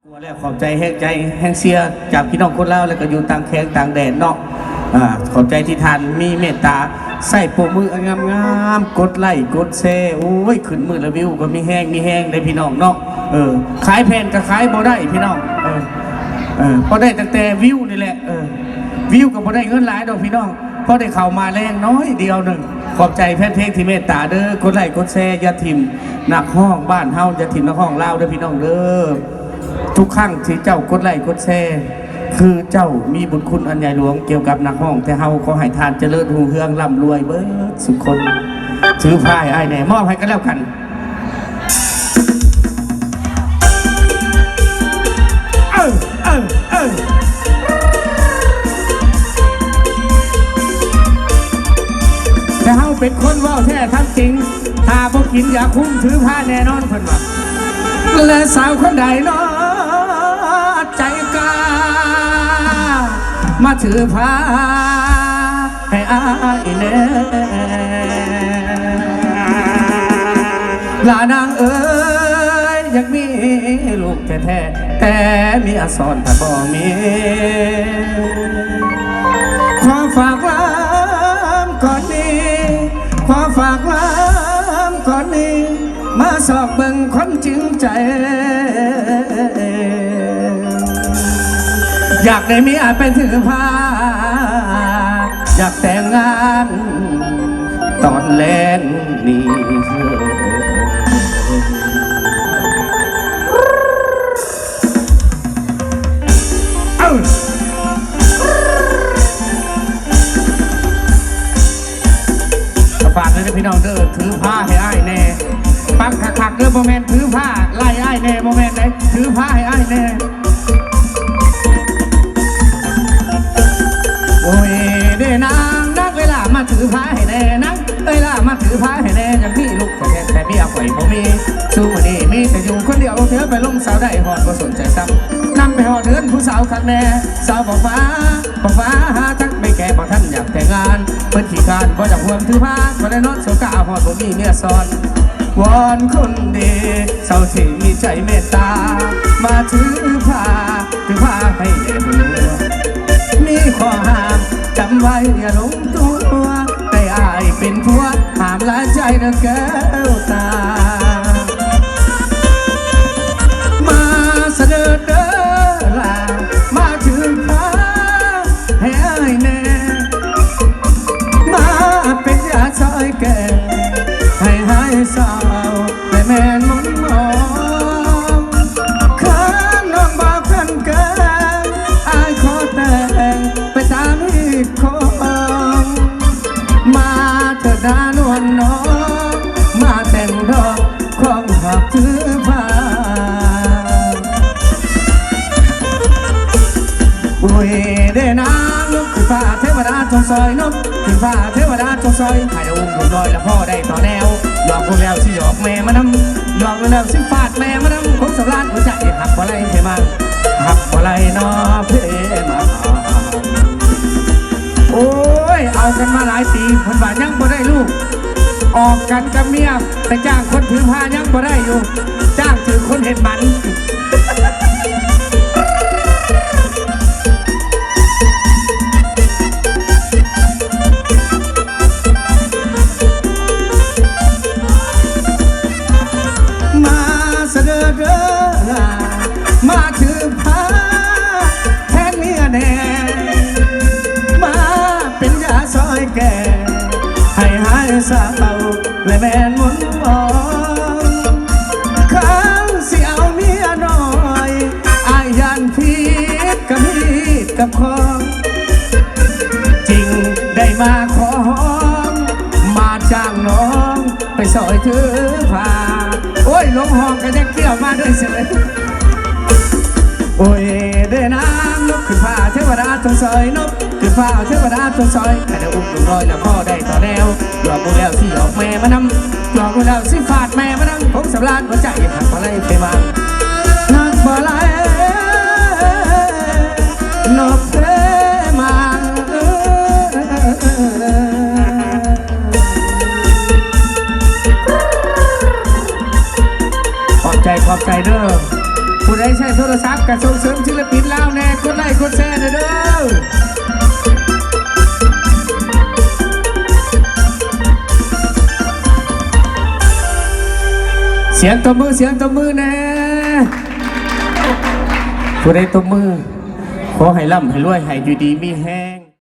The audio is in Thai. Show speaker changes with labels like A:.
A: กลัวแล้วขอบใจแห้งใจแห้งเสียจากพี่น้องคนลาวแล้วก็อยู่ต่างแข้งต่างแดนเนาะขอบใจที่ท่านมีเมตตาใส่โปรมืองามๆกดไลค์กดแชร์โอ้ยขึ้นมือละวิวก็มีแห้งได้พี่น้องเนาะขายแผ่นก็ขายบ่ได้พี่น้องพอได้ตั้งแต่วิวนี่แหละวิวก็บ่ได้เงินหลายดอกพี่น้องพอได้เข้ามาแรงน้อยเดียวหนึ่งขอบใจแฟนเพลงที่เมตตาเด้อกดไลค์กดแชร์อย่าทิมนักห้องบ้านเฮาอย่าทิมนักห้องลาวเด้อพี่น้องเด้อทุกครั้งที่เจ้ากดไลค์กดแชร์คือเจ้ามีบุญคุณอันใหญ่หลวงเกี่ยวกับนักห้องแต่เฮาขอให้ทานเจริญรุ่งเรืองร่ำรวยเบิดสุขคนถือพายไอ้แน่มอบให้กันแล้วกันแต่เฮาเป็นคนว่าแท้ทั้งจริงถ้าบ่กินอย่าคุ้มถือผ้าแน่นอนเพิ่นว่าและสาวคนใดเนาะใจกล้ามาถือผ้าให้อายแน่ลานางเอ๋ยอยากมีลูกแท้ๆแต่มีอสรถ้าบ่มีความฝากล้ำก่อนนี้ความฝากล้ำก่อนนี้มาสอบเบิ่งคนจริงใจอยากได้มีอาจเป็นถือผ้าอยากแต่งงานตอนแลงนี้ฝากเลยนะพี่น้องเด้อถือผ้าให้อ้ายแน่ปังขักเด้อโมเมนต์ถือผ้าไล่อ้ายแน่โมเมนต์ไหนถือผ้าให้อ้ายแน่โอ้ยเด้นางนักเวลามาถือผ้าให้แน่นักเวลามาถือผ้าให้แน่อย่างพี่ลูกแต่พี่เอาไว้ผมมีสู้วันนี้มีแต่อยู่คนเดียวเธอไปลงสาวได้หอดก็สนใจซ้ำนำไปหอดเดินผู้สาวขัดแน่สาวบอกฟ้าหาทักไม่แก่บอกท่านอยากแต่งงานเปิดขี่การเพราะจากห่วงถือผ้าก็ได้นอนโซกาหอดผมมีเมียซ้อนวอนคนดีเศร้าที่มีใจเมตตามาถือผ้าให้แด่บัวมีข้อห้ามจำไว้อย่าหลงตัวให้อายเป็นผัวห้ามละใจนะแก้วตามาเสด็จเด้อลามาถือผ้าให้อายแน่มาเป็นยาซอยแก่ให้หายเศร้าแต่แม่นมุนมองข้าน้องบอกกันเกินอายขอแต่งไปตามอีกคนมาเถิดดานวลน้องมาแต่งดอกของหักถือผ้าอุ้ยเด้นางลุกขึ้นฟ้าเทวดาจงซอยนกขึ้นฟ้าเทวดาจงซอยให้ดาวอุ้มหนุนลอยแล้วพ่อได้ต่อแนวหยอกกูแล้วสิหยอกแม่มานำหยอกกูแล้วสิฟาดแม่มานำคงสำราญหัวใจหักบ่ไรเพมังหักบ่ไรนอเพมังโอ้ยเอากันมาหลายปีคนบ้านยังบ่ได้ลูกออกกันกับเมียแต่จ้างคนถือผ้ายังบ่ได้อยู่จ้างถือคนเห็นมันมาเสด็จเด้อมาถือผ้าแทนเมียแน่มาเป็นยาซอยแก่ให้หายเศร้าและแม่นมุนมองข้างสิเอาเมียน้อยอายยันผิดกับผิดกับของจริงได้มาขอหอมมาจ้างน้องไปซอยถือผ้าโอ้ยลงห้องก็จะเกี่ยวมาด้วยเสยโอ้ยเด้นางนกขึ้นฟ้าเทวดาจงซอยนกขึ้นฟ้าเทวดาจงซอยให้ได้อุ้มหนุนลอยแล้วพ่อได้ต่อแนวหยอกกูแล้วสิหยอกแม่มานำหยอกกูแล้วสิฟาดแม่มานำคงสำราญหัวใจหักบ่ไรเพมังหักบ่ไรนกเพมังขอบใจเด้อผู้ใดใช้โทรศัพท์ ครับกระส่งเสริมศิลปินลาวแน่กดไลค์กดแชร์เด้อเสียงตบมือแน่ผู้ใดตบมือขอให้ร่ำให้รวยให้อยู่ดีมีแห้ง